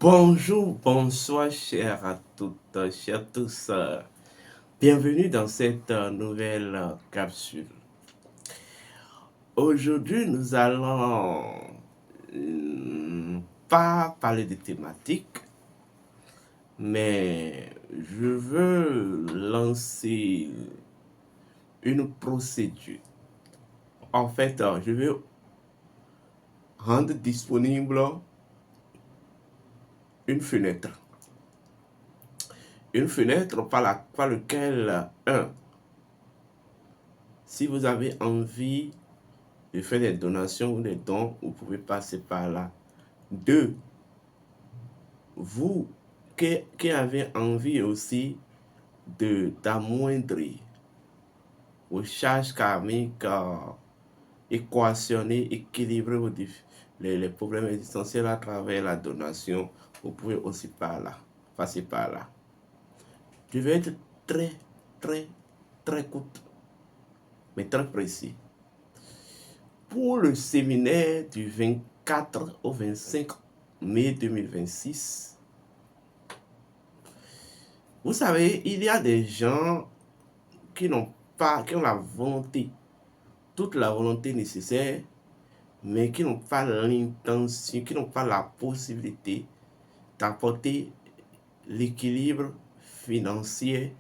Bonjour, bonsoir, chers à toutes, chers tous. Bienvenue dans cette nouvelle capsule. Aujourd'hui, nous allons pas parler de thématiques, mais je veux lancer une procédure. En fait, je veux rendre disponible une fenêtre. Une fenêtre par laquelle, si vous avez envie de faire des donations ou des dons, vous pouvez passer par là. Deux, vous qui avez envie aussi d'amoindrir vos charges karmiques, équationner, équilibrer les problèmes existentiels à travers la donation, vous pouvez aussi passer par là. Je vais être très, très, très court, mais très précis. Pour le séminaire du 24 au 25 mai 2026, vous savez, il y a des gens qui n'ont la volonté, toute la volonté nécessaire, mais qui n'ont pas l'intention, qui n'ont pas la possibilité d'apporter l'équilibre financier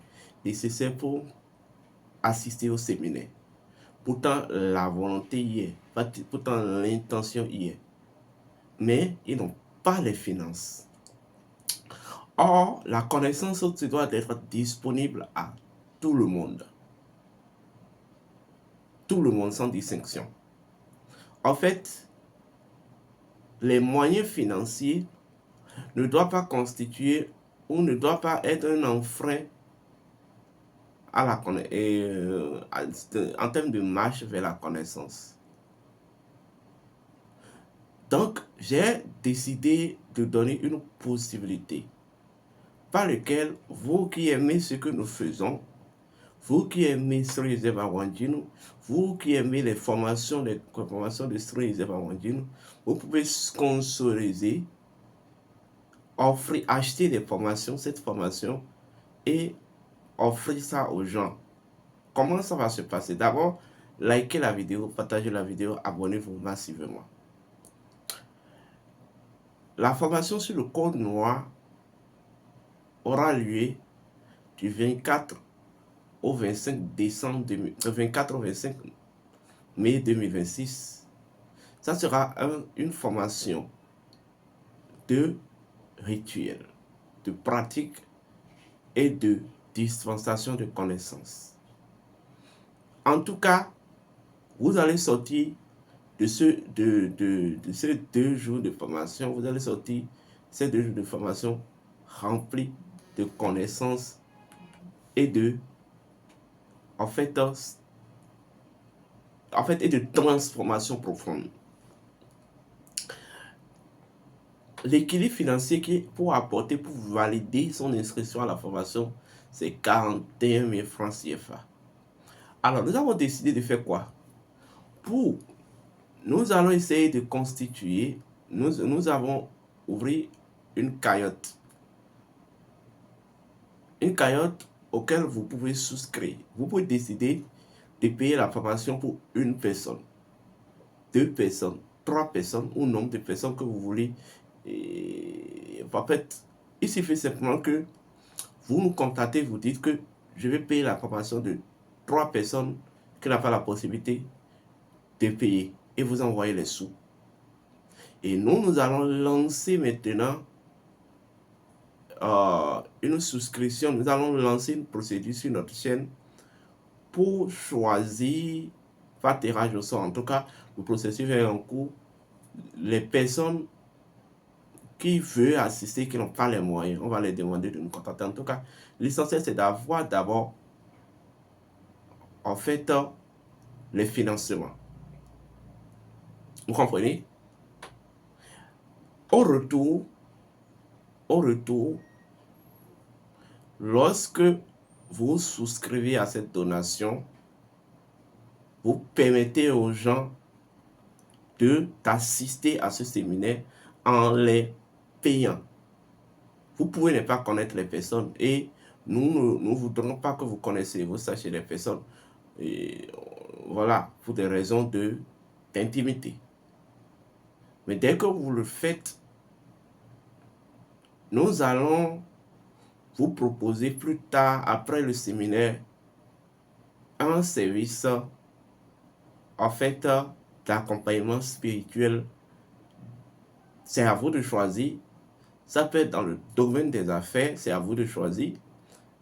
nécessaire pour assister au séminaire. Pourtant, la volonté y est, pourtant l'intention y est, mais ils n'ont pas les finances. Or, la connaissance doit être disponible à tout le monde. Tout le monde sans distinction. En fait, les moyens financiers ne doivent pas constituer ou ne doivent pas être un enfreint à la en termes de marche vers la connaissance. Donc, j'ai décidé de donner une possibilité par laquelle vous qui aimez ce que nous faisons, vous qui aimez Sri Yosef Awandjinu, vous qui aimez les formations de Sri Yosef Awandjinu, vous pouvez sponsoriser, offrir, acheter des formations, cette formation, et offrir ça aux gens. Comment ça va se passer? D'abord, likez la vidéo, partagez la vidéo, abonnez-vous massivement. La formation sur le code noir aura lieu du 24 au 25 décembre 24 au 25 mai 2026. Ça sera une formation de rituel, de pratique et de dispensation de connaissances. En tout cas, vous allez sortir de ces 2 jours de formation, vous allez sortir ces 2 jours de formation remplis de connaissances et et de transformation profonde. L'équilibre financier pour valider son inscription à la formation, c'est 41 000 francs CFA. Alors, nous avons décidé de faire quoi? Nous allons essayer de constituer, nous avons ouvert une cagnotte. Une cagnotte auquel vous pouvez souscrire. Vous pouvez décider de payer la formation pour une personne, 2 personnes, 3 personnes ou nombre de personnes que vous voulez. Et en fait, il suffit simplement que vous nous contactez, vous dites que je vais payer la formation de 3 personnes qui n'ont pas la possibilité de payer et vous envoyez les sous. Et nous allons lancer maintenant une souscription. Nous allons lancer une procédure sur notre chaîne pour choisir par tirage au sort. En tout cas, le processus est en cours. Les personnes qui veulent assister, qui n'ont pas les moyens, on va les demander de nous contacter. En tout cas, l'essentiel, c'est d'avoir d'abord, en fait, les financements. Vous comprenez? Au retour, lorsque vous souscrivez à cette donation, vous permettez aux gens d'assister à ce séminaire en les payant. Vous pouvez ne pas connaître les personnes et nous ne voudrons pas que vous connaissiez, vous sachiez les personnes. Et voilà, pour des raisons d'intimité. Mais dès que vous le faites, nous allons vous proposer plus tard, après le séminaire, un service en fait d'accompagnement spirituel. C'est à vous de choisir. Ça peut être dans le domaine des affaires, c'est à vous de choisir.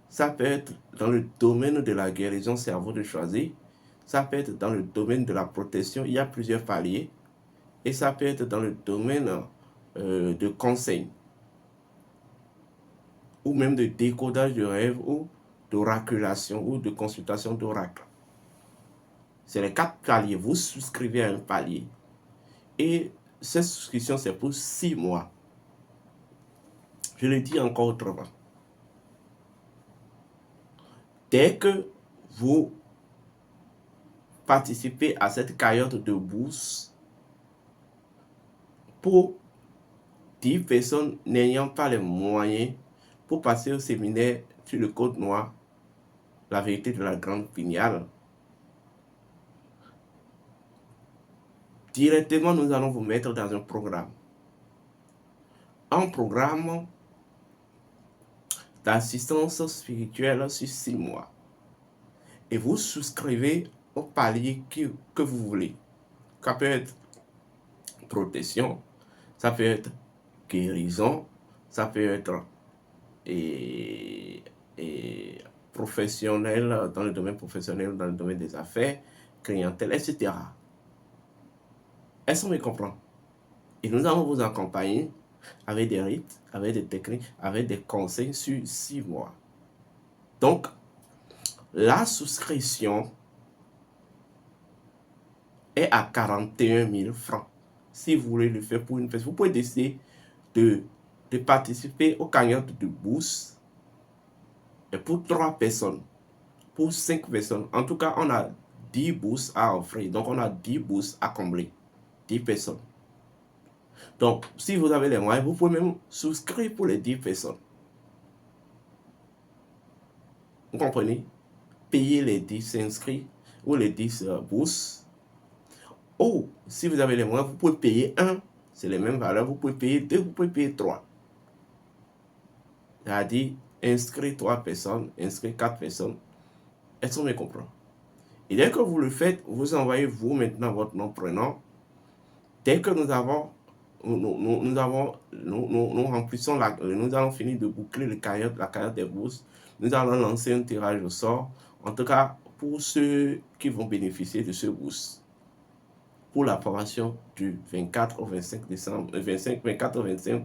Ça peut être dans le domaine de la guérison, c'est à vous de choisir. Ça peut être dans le domaine de la protection, il y a plusieurs paliers. Et ça peut être dans le domaine de conseil, ou même de décodage de rêves, ou d'oraculation, ou de consultation d'oracle. C'est les 4 paliers. Vous souscrivez à un palier. Et cette souscription, c'est pour 6 mois. Je le dis encore autrement. Dès que vous participez à cette cagnotte de bourse, pour 10 personnes n'ayant pas les moyens pour passer au séminaire sur le code noir, la vérité de la grande finale, directement nous allons vous mettre dans un programme. Un programme d'assistance spirituelle sur 6 mois. Et vous souscrivez au palier que vous voulez. Ça peut être protection, ça peut être guérison, ça peut être professionnel, dans le domaine professionnel, dans le domaine des affaires, clientèle, etc. Est-ce qu'on me comprend? Et nous allons vous accompagner avec des rites, avec des techniques, avec des conseils sur 6 mois. Donc, la souscription est à 41 000 francs. Si vous voulez le faire pour une personne, vous pouvez décider de participer au cagnotte de bourse et pour 3 personnes, pour 5 personnes. En tout cas, on a 10 bourses à offrir. Donc, on a 10 bourses à combler. 10 personnes. Donc, si vous avez les moyens, vous pouvez même souscrire pour les 10 personnes. Vous comprenez? Payer les 10 inscrits ou les 10 bourses. Ou, si vous avez les moyens, vous pouvez payer 1. C'est les mêmes valeurs. Vous pouvez payer 2, vous pouvez payer 3. C'est-à-dire, inscrire 3 personnes, inscrire 4 personnes. Est-ce qu'on me comprend? Et dès que vous le faites, vous envoyez vous maintenant votre nom, prénom. Dès que nous remplissons nous allons finir de boucler la cagnotte des bourses. Nous allons lancer un tirage au sort. En tout cas, pour ceux qui vont bénéficier de ce bourse. Pour la formation du 24 au 25 décembre, 24 au 25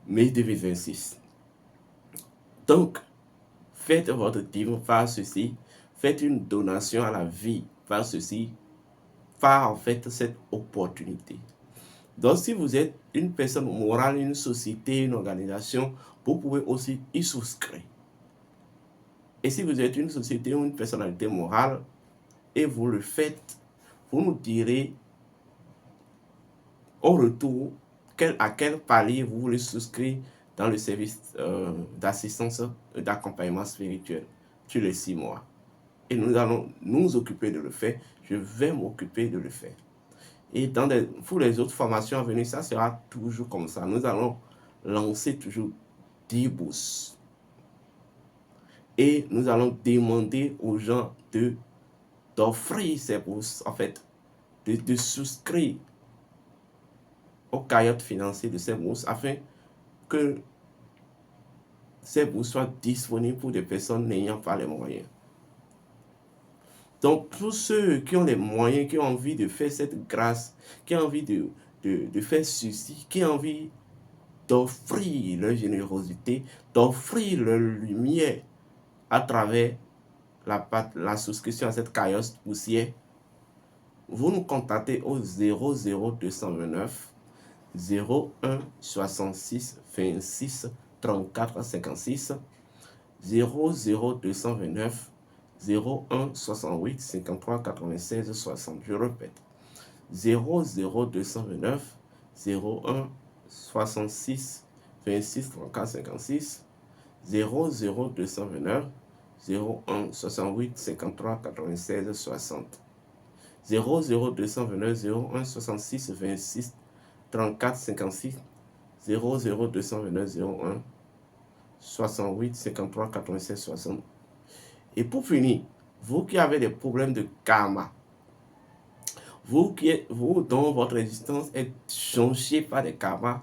mai 2026. Donc, faites votre dîme par ceci. Faites une donation à la vie par ceci. Par en fait cette opportunité. Donc, si vous êtes une personne morale, une société, une organisation, vous pouvez aussi y souscrire. Et si vous êtes une société ou une personnalité morale et vous le faites, vous nous direz au retour à quel palier vous voulez souscrire dans le service d'assistance et d'accompagnement spirituel sur les 6 mois. Et nous allons nous occuper de le faire. Je vais m'occuper de le faire. Et pour les autres formations à venir, ça sera toujours comme ça. Nous allons lancer toujours 10 bourses. Et nous allons demander aux gens d'offrir ces bourses, en fait, de souscrire au cagnotte financier de ces bourses afin que ces bourses soient disponibles pour des personnes n'ayant pas les moyens. Donc, tous ceux qui ont les moyens, qui ont envie de faire cette grâce, qui ont envie de faire ceci, qui ont envie d'offrir leur générosité, d'offrir leur lumière à travers la souscription à cette cagnotte boursière, vous nous contactez au 00229 01 66 26 34 56 00229 01 68 53 96 60. Je répète, 00229 01 66 26 34 56 00 229 01 68 53 96 60 00 229 01 66 26 34 56 00 229 01 68 53 96 60. Et pour finir, vous qui avez des problèmes de karma, vous dont votre existence est changée par des karmas,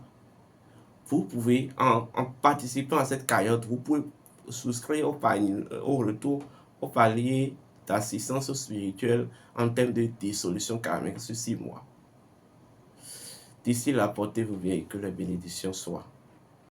vous pouvez, en participant à cette cagnotte, vous pouvez souscrire au retour au palier d'assistance spirituelle en termes de dissolution karmique sur 6 mois. D'ici là, portez-vous bien et que la bénédiction soit.